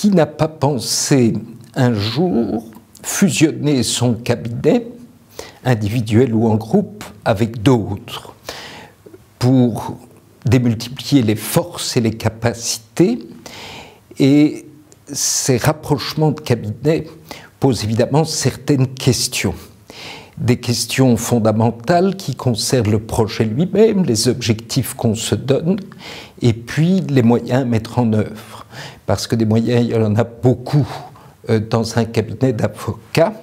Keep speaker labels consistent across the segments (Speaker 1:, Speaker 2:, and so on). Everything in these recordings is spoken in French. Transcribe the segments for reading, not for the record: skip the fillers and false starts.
Speaker 1: qui n'a pas pensé un jour fusionner son cabinet, individuel ou en groupe, avec d'autres, pour démultiplier les forces et les capacités. Et ces rapprochements de cabinets posent évidemment certaines questions. Des questions fondamentales qui concernent le projet lui-même, les objectifs qu'on se donne, et puis les moyens à mettre en œuvre. Parce que des moyens, il y en a beaucoup dans un cabinet d'avocats.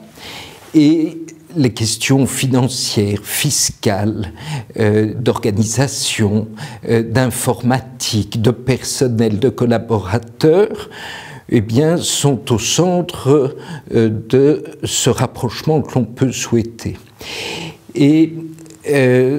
Speaker 1: Et les questions financières, fiscales, d'organisation, d'informatique, de personnel, de collaborateurs, eh bien, sont au centre de ce rapprochement que l'on peut souhaiter. Et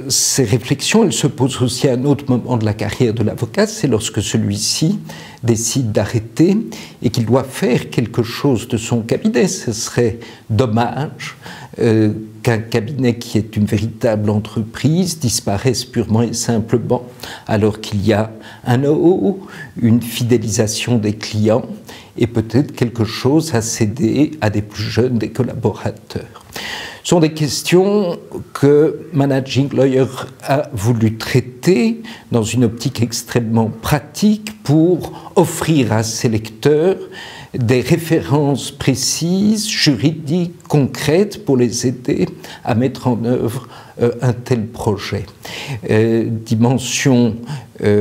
Speaker 1: ces réflexions, elles se posent aussi à un autre moment de la carrière de l'avocat, c'est lorsque celui-ci décide d'arrêter et qu'il doit faire quelque chose de son cabinet. Ce serait dommage qu'un cabinet qui est une véritable entreprise disparaisse purement et simplement, alors qu'il y a un know-how, une fidélisation des clients et peut-être quelque chose à céder à des plus jeunes, des collaborateurs. Ce sont des questions que Managing Lawyer a voulu traiter dans une optique extrêmement pratique pour offrir à ses lecteurs des références précises, juridiques, concrètes pour les aider à mettre en œuvre un tel projet. Dimension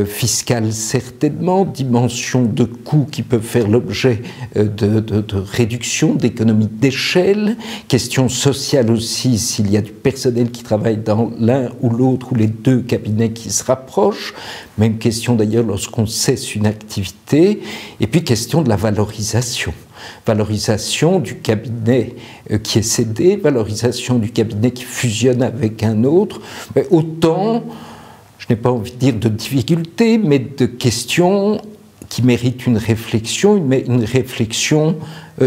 Speaker 1: fiscale certainement, dimension de coûts qui peuvent faire l'objet de réduction, d'économie d'échelle, question sociale aussi s'il y a du personnel qui travaille dans l'un ou l'autre ou les deux cabinets qui se rapprochent, même question d'ailleurs lorsqu'on cesse une activité, et puis question de la valorisation. Valorisation du cabinet qui est cédé, valorisation du cabinet qui fusionne avec un autre, mais autant, je n'ai pas envie de dire de difficultés, mais de questions qui méritent une réflexion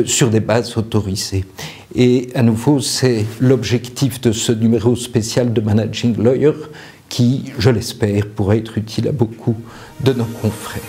Speaker 1: sur des bases autorisées. Et à nouveau, c'est l'objectif de ce numéro spécial de Managing Lawyer qui, je l'espère, pourra être utile à beaucoup de nos confrères.